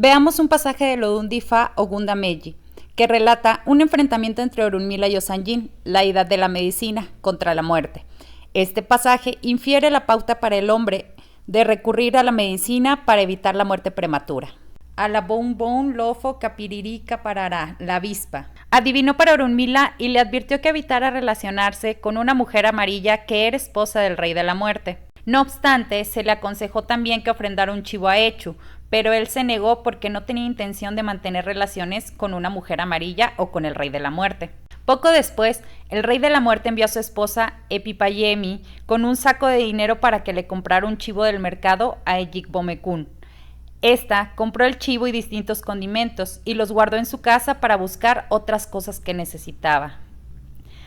Veamos un pasaje de Lodundifa Ogundameji, que relata un enfrentamiento entre Orunmila y Osanjin, la deidad de la medicina, contra la muerte. Este pasaje infiere la pauta para el hombre de recurrir a la medicina para evitar la muerte prematura. A la bon lofo capiririka parará, la avispa. Adivinó para Orunmila y le advirtió que evitara relacionarse con una mujer amarilla que era esposa del rey de la muerte. No obstante, se le aconsejó también que ofrendara un chivo a Echu, pero él se negó porque no tenía intención de mantener relaciones con una mujer amarilla o con el rey de la muerte. Poco después, el rey de la muerte envió a su esposa Epipayemi con un saco de dinero para que le comprara un chivo del mercado a Eyikbomekun. Esta compró el chivo y distintos condimentos y los guardó en su casa para buscar otras cosas que necesitaba.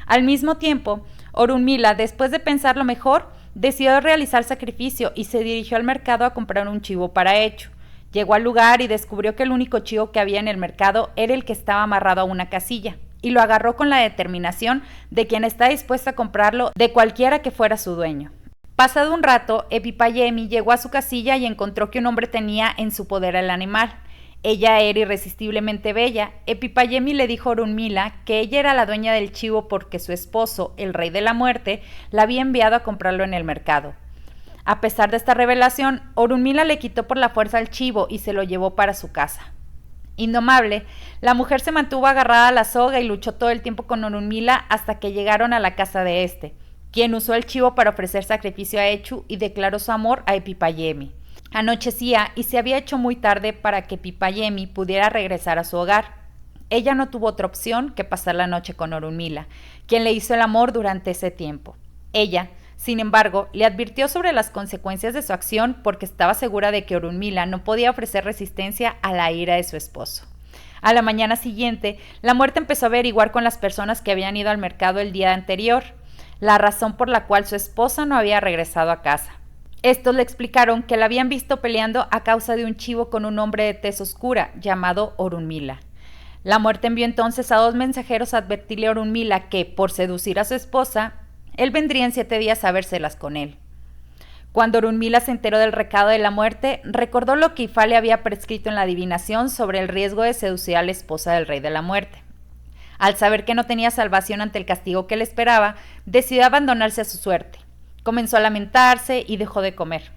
Al mismo tiempo, Orunmila, después de pensarlo mejor, decidió realizar sacrificio y se dirigió al mercado a comprar un chivo para Echu. Llegó al lugar y descubrió que el único chivo que había en el mercado era el que estaba amarrado a una casilla, y lo agarró con la determinación de quien está dispuesto a comprarlo de cualquiera que fuera su dueño. Pasado un rato, Epipayemi llegó a su casilla y encontró que un hombre tenía en su poder al animal. Ella era irresistiblemente bella. Epipayemi le dijo a Orunmila que ella era la dueña del chivo porque su esposo, el rey de la muerte, la había enviado a comprarlo en el mercado. A pesar de esta revelación, Orunmila le quitó por la fuerza el chivo y se lo llevó para su casa. Indomable, la mujer se mantuvo agarrada a la soga y luchó todo el tiempo con Orunmila hasta que llegaron a la casa de este, quien usó el chivo para ofrecer sacrificio a Echu y declaró su amor a Epipayemi. Anochecía y se había hecho muy tarde para que Epipayemi pudiera regresar a su hogar. Ella no tuvo otra opción que pasar la noche con Orunmila, quien le hizo el amor durante ese tiempo. Ella, sin embargo, le advirtió sobre las consecuencias de su acción porque estaba segura de que Orunmila no podía ofrecer resistencia a la ira de su esposo. A la mañana siguiente, la muerte empezó a averiguar con las personas que habían ido al mercado el día anterior la razón por la cual su esposa no había regresado a casa. Estos le explicaron que la habían visto peleando a causa de un chivo con un hombre de tez oscura llamado Orunmila. La muerte envió entonces a 2 mensajeros a advertirle a Orunmila que, por seducir a su esposa, él vendría en 7 días a vérselas con él. Cuando Orunmila se enteró del recado de la muerte, recordó lo que Ifá le había prescrito en la adivinación sobre el riesgo de seducir a la esposa del rey de la muerte. Al saber que no tenía salvación ante el castigo que le esperaba, decidió abandonarse a su suerte. Comenzó a lamentarse y dejó de comer.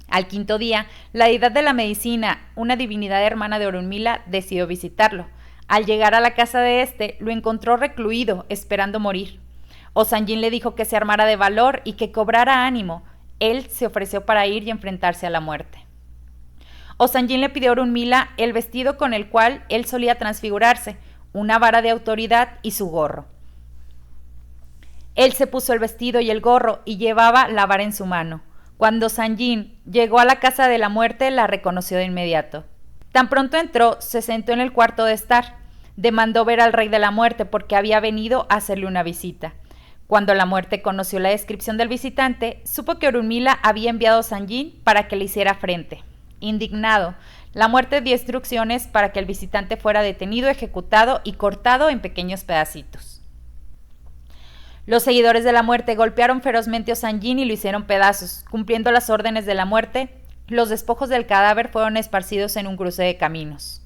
Al 5.º día, la deidad de la medicina, una divinidad hermana de Orunmila, decidió visitarlo. Al llegar a la casa de este, lo encontró recluido, esperando morir. Osanjin le dijo que se armara de valor y que cobrara ánimo. Él se ofreció para ir y enfrentarse a la muerte. Osanjin le pidió a Orunmila el vestido con el cual él solía transfigurarse, una vara de autoridad y su gorro. Él se puso el vestido y el gorro y llevaba la vara en su mano. Cuando Osanjin llegó a la casa de la muerte, la reconoció de inmediato. Tan pronto entró, se sentó en el cuarto de estar. Demandó ver al rey de la muerte porque había venido a hacerle una visita. Cuando la muerte conoció la descripción del visitante, supo que Orunmila había enviado a Osanjin para que le hiciera frente. Indignado, la muerte dio instrucciones para que el visitante fuera detenido, ejecutado y cortado en pequeños pedacitos. Los seguidores de la muerte golpearon ferozmente a Osanjin y lo hicieron pedazos. Cumpliendo las órdenes de la muerte, los despojos del cadáver fueron esparcidos en un cruce de caminos.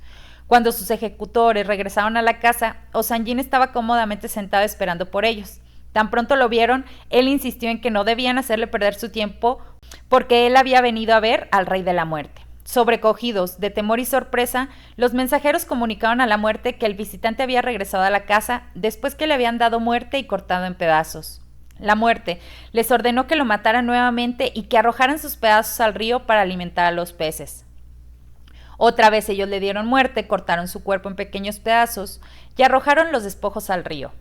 Cuando sus ejecutores regresaron a la casa, Osanjin estaba cómodamente sentado esperando por ellos. Tan pronto lo vieron, él insistió en que no debían hacerle perder su tiempo porque él había venido a ver al rey de la muerte. Sobrecogidos de temor y sorpresa, los mensajeros comunicaron a la muerte que el visitante había regresado a la casa después que le habían dado muerte y cortado en pedazos. La muerte les ordenó que lo mataran nuevamente y que arrojaran sus pedazos al río para alimentar a los peces. Otra vez ellos le dieron muerte, cortaron su cuerpo en pequeños pedazos y arrojaron los despojos al río.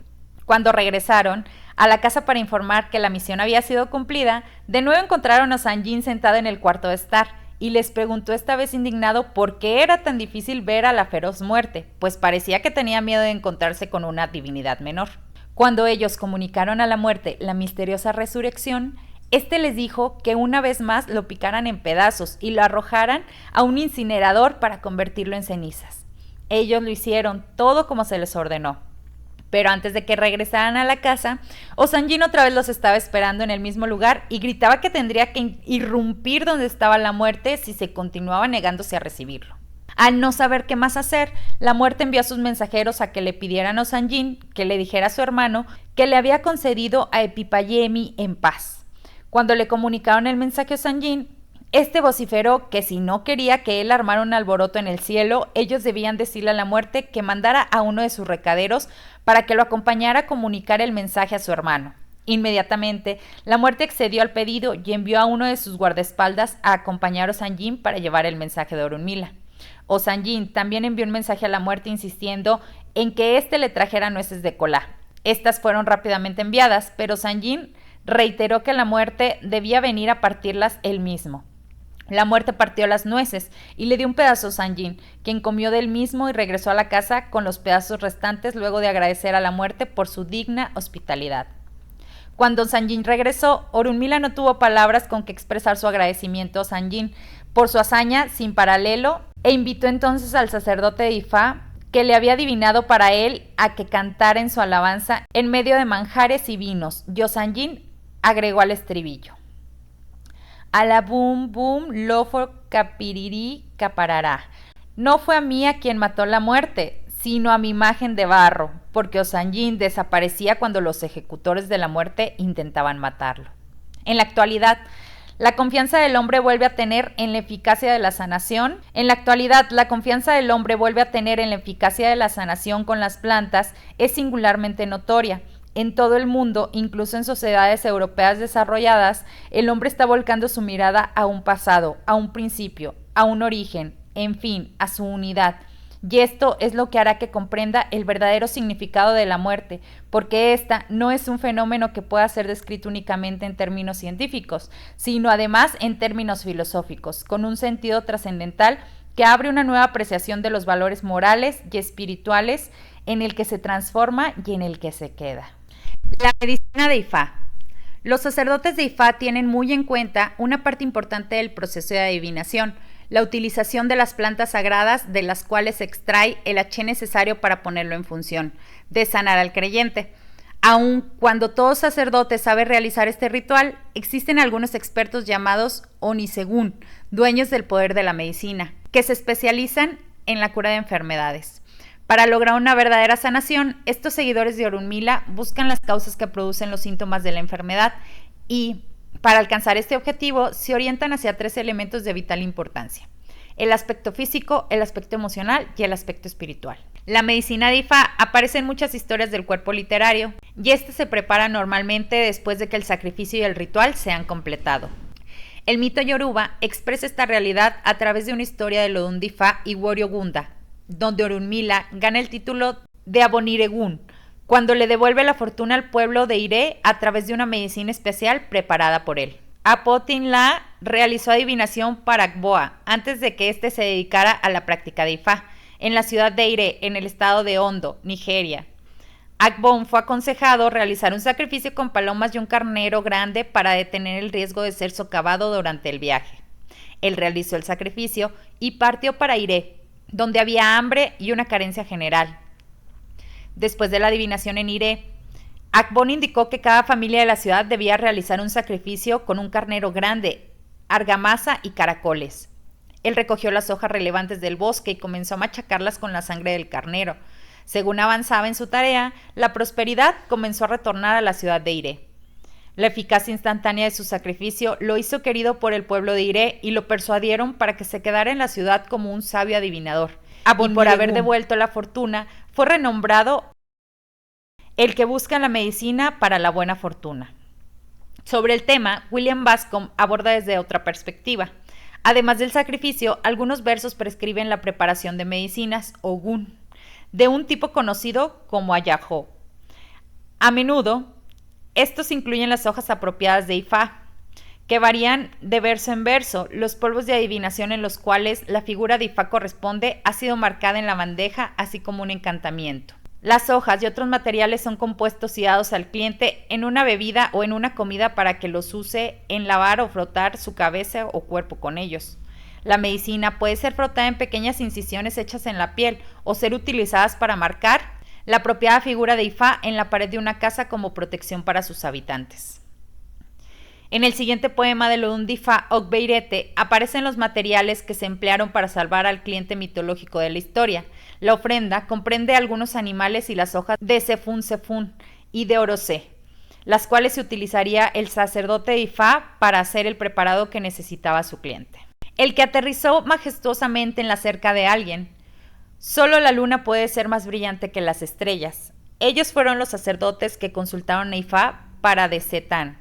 Cuando regresaron a la casa para informar que la misión había sido cumplida, de nuevo encontraron a Osanjin sentado en el cuarto de estar y les preguntó esta vez indignado por qué era tan difícil ver a la feroz muerte, pues parecía que tenía miedo de encontrarse con una divinidad menor. Cuando ellos comunicaron a la muerte la misteriosa resurrección, este les dijo que una vez más lo picaran en pedazos y lo arrojaran a un incinerador para convertirlo en cenizas. Ellos lo hicieron todo como se les ordenó. Pero antes de que regresaran a la casa, Osanjin otra vez los estaba esperando en el mismo lugar y gritaba que tendría que irrumpir donde estaba la muerte si se continuaba negándose a recibirlo. Al no saber qué más hacer, la muerte envió a sus mensajeros a que le pidieran a Osanjin que le dijera a su hermano que le había concedido a Epipayemi en paz. Cuando le comunicaron el mensaje a Osanjin, este vociferó que si no quería que él armara un alboroto en el cielo, ellos debían decirle a la muerte que mandara a uno de sus recaderos para que lo acompañara a comunicar el mensaje a su hermano. Inmediatamente, la muerte accedió al pedido y envió a uno de sus guardaespaldas a acompañar a Osanjin para llevar el mensaje de Orunmila. Osanjin también envió un mensaje a la muerte insistiendo en que éste le trajera nueces de colá. Estas fueron rápidamente enviadas, pero Osanjin reiteró que la muerte debía venir a partirlas él mismo. La muerte partió las nueces y le dio un pedazo a Osanjin, quien comió del mismo y regresó a la casa con los pedazos restantes luego de agradecer a la muerte por su digna hospitalidad. Cuando Osanjin regresó, Orunmila no tuvo palabras con que expresar su agradecimiento a Osanjin por su hazaña sin paralelo e invitó entonces al sacerdote de Ifá, que le había adivinado para él, a que cantara en su alabanza en medio de manjares y vinos, y Osanjin agregó al estribillo: Alabum bum lofo capiriri caparará. No fue a mí a quien mató la muerte, sino a mi imagen de barro, porque Osanjin desaparecía cuando los ejecutores de la muerte intentaban matarlo. En la actualidad, la confianza del hombre vuelve a tener en la eficacia de la sanación. Con las plantas es singularmente notoria. En todo el mundo, incluso en sociedades europeas desarrolladas, el hombre está volcando su mirada a un pasado, a un principio, a un origen, en fin, a su unidad. Y esto es lo que hará que comprenda el verdadero significado de la muerte, porque esta no es un fenómeno que pueda ser descrito únicamente en términos científicos, sino además en términos filosóficos, con un sentido trascendental que abre una nueva apreciación de los valores morales y espirituales en el que se transforma y en el que se queda. La medicina de Ifá. Los sacerdotes de Ifá tienen muy en cuenta una parte importante del proceso de adivinación, la utilización de las plantas sagradas de las cuales se extrae el H necesario para ponerlo en función, de sanar al creyente. Aun cuando todo sacerdote sabe realizar este ritual, existen algunos expertos llamados Onisegún, dueños del poder de la medicina, que se especializan en la cura de enfermedades. Para lograr una verdadera sanación, estos seguidores de Orunmila buscan las causas que producen los síntomas de la enfermedad y, para alcanzar este objetivo, se orientan hacia 3 elementos de vital importancia: el aspecto físico, el aspecto emocional y el aspecto espiritual. La medicina de Ifá aparece en muchas historias del cuerpo literario y este se prepara normalmente después de que el sacrificio y el ritual se han completado. El mito yoruba expresa esta realidad a través de una historia de Odun Difá y Wori Ogunda, donde Orunmila gana el título de Aboniregún, cuando le devuelve la fortuna al pueblo de Iré a través de una medicina especial preparada por él. Apotinla realizó adivinación para Agboa antes de que éste se dedicara a la práctica de Ifá, en la ciudad de Iré, en el estado de Ondo, Nigeria. Agbon fue aconsejado realizar un sacrificio con palomas y un carnero grande para detener el riesgo de ser socavado durante el viaje. Él realizó el sacrificio y partió para Iré, donde había hambre y una carencia general. Después de la adivinación en Iré, Agbon indicó que cada familia de la ciudad debía realizar un sacrificio con un carnero grande, argamasa y caracoles. Él recogió las hojas relevantes del bosque y comenzó a machacarlas con la sangre del carnero. Según avanzaba en su tarea, la prosperidad comenzó a retornar a la ciudad de Iré. La eficacia instantánea de su sacrificio lo hizo querido por el pueblo de Iré y lo persuadieron para que se quedara en la ciudad como un sabio adivinador. Y por haber devuelto la fortuna, fue renombrado el que busca la medicina para la buena fortuna. Sobre el tema, William Bascom aborda desde otra perspectiva. Además del sacrificio, algunos versos prescriben la preparación de medicinas, Ogún, de un tipo conocido como Ayahó. A menudo, estos incluyen las hojas apropiadas de Ifá, que varían de verso en verso. Los polvos de adivinación en los cuales la figura de Ifá corresponde ha sido marcada en la bandeja, así como un encantamiento. Las hojas y otros materiales son compuestos y dados al cliente en una bebida o en una comida para que los use en lavar o frotar su cabeza o cuerpo con ellos. La medicina puede ser frotada en pequeñas incisiones hechas en la piel o ser utilizadas para marcar la apropiada figura de Ifá en la pared de una casa como protección para sus habitantes. En el siguiente poema de Lodun Difa, Ogbeirete, aparecen los materiales que se emplearon para salvar al cliente mitológico de la historia. La ofrenda comprende algunos animales y las hojas de Sefún Sefún y de Orosé, las cuales se utilizaría el sacerdote Difa para hacer el preparado que necesitaba su cliente. El que aterrizó majestuosamente en la cerca de alguien. Solo la luna puede ser más brillante que las estrellas. Ellos fueron los sacerdotes que consultaron a Ifá para Desetán,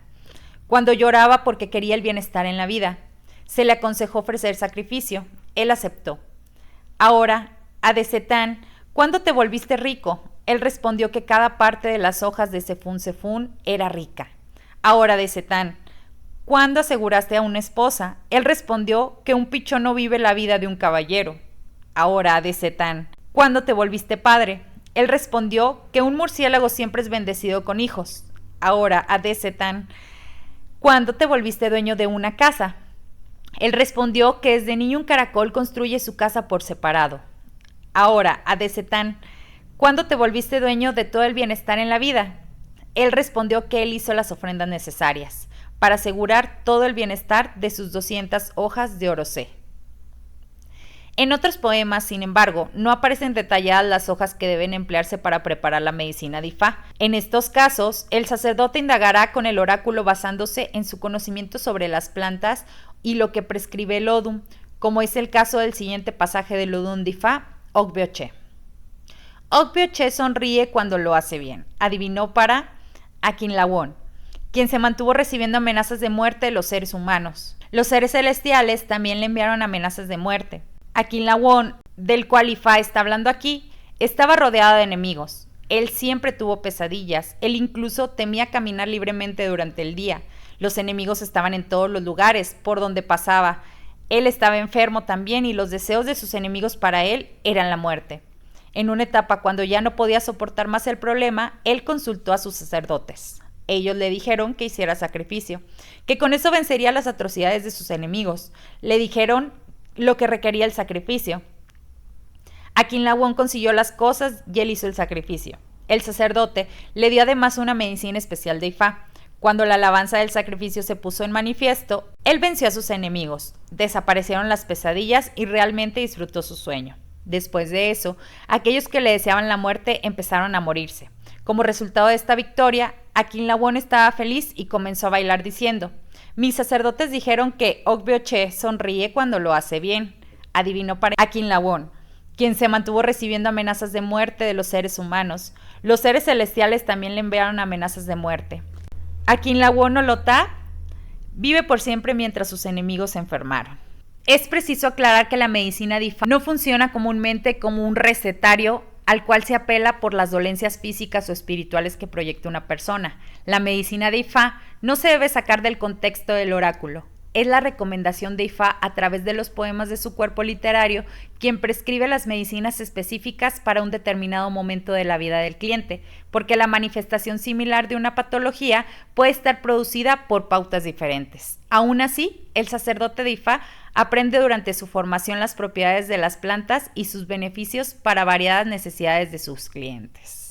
cuando lloraba porque quería el bienestar en la vida. Se le aconsejó ofrecer sacrificio. Él aceptó. Ahora, a Desetán, ¿cuándo te volviste rico? Él respondió que cada parte de las hojas de Sefún Sefún era rica. Ahora, Desetán, ¿cuándo aseguraste a una esposa? Él respondió que un pichón no vive la vida de un caballero. Ahora, Desetán, ¿cuándo te volviste padre? Él respondió que un murciélago siempre es bendecido con hijos. Ahora, Desetán, ¿cuándo te volviste dueño de una casa? Él respondió que desde niño un caracol construye su casa por separado. Ahora, Desetán, ¿cuándo te volviste dueño de todo el bienestar en la vida? Él respondió que él hizo las ofrendas necesarias para asegurar todo el bienestar de sus 200 hojas de Orosé. En otros poemas, sin embargo, no aparecen detalladas las hojas que deben emplearse para preparar la medicina de Ifá. En estos casos, el sacerdote indagará con el oráculo basándose en su conocimiento sobre las plantas y lo que prescribe el Odum, como es el caso del siguiente pasaje de Lodun Difa, Ogbeoché. Ogbeoché sonríe cuando lo hace bien, adivinó para Aquinlawón, quien se mantuvo recibiendo amenazas de muerte de los seres humanos. Los seres celestiales también le enviaron amenazas de muerte. Aquinlawón, del cual Ifá está hablando aquí, estaba rodeado de enemigos. Él siempre tuvo pesadillas, él incluso temía caminar libremente durante el día. Los enemigos estaban en todos los lugares por donde pasaba. Él estaba enfermo también y los deseos de sus enemigos para él eran la muerte. En una etapa cuando ya no podía soportar más el problema, él consultó a sus sacerdotes. Ellos le dijeron que hiciera sacrificio, que con eso vencería las atrocidades de sus enemigos. Le dijeron lo que requería el sacrificio. Aquinlawón consiguió las cosas y él hizo el sacrificio. El sacerdote le dio además una medicina especial de Ifá. Cuando la alabanza del sacrificio se puso en manifiesto, él venció a sus enemigos, desaparecieron las pesadillas y realmente disfrutó su sueño. Después de eso, aquellos que le deseaban la muerte empezaron a morirse. Como resultado de esta victoria, Aquinlawón estaba feliz y comenzó a bailar diciendo: mis sacerdotes dijeron que Ogbeoché sonríe cuando lo hace bien. Adivinó para Aquinlawón, quien se mantuvo recibiendo amenazas de muerte de los seres humanos. Los seres celestiales también le enviaron amenazas de muerte. Aquinlawón Olotá vive por siempre mientras sus enemigos se enfermaron. Es preciso aclarar que la medicina de Ifá no funciona comúnmente como un recetario al cual se apela por las dolencias físicas o espirituales que proyecta una persona. La medicina de Ifá no se debe sacar del contexto del oráculo. Es la recomendación de Ifá a través de los poemas de su cuerpo literario quien prescribe las medicinas específicas para un determinado momento de la vida del cliente, porque la manifestación similar de una patología puede estar producida por pautas diferentes. Aún así, el sacerdote de Ifá aprende durante su formación las propiedades de las plantas y sus beneficios para variadas necesidades de sus clientes.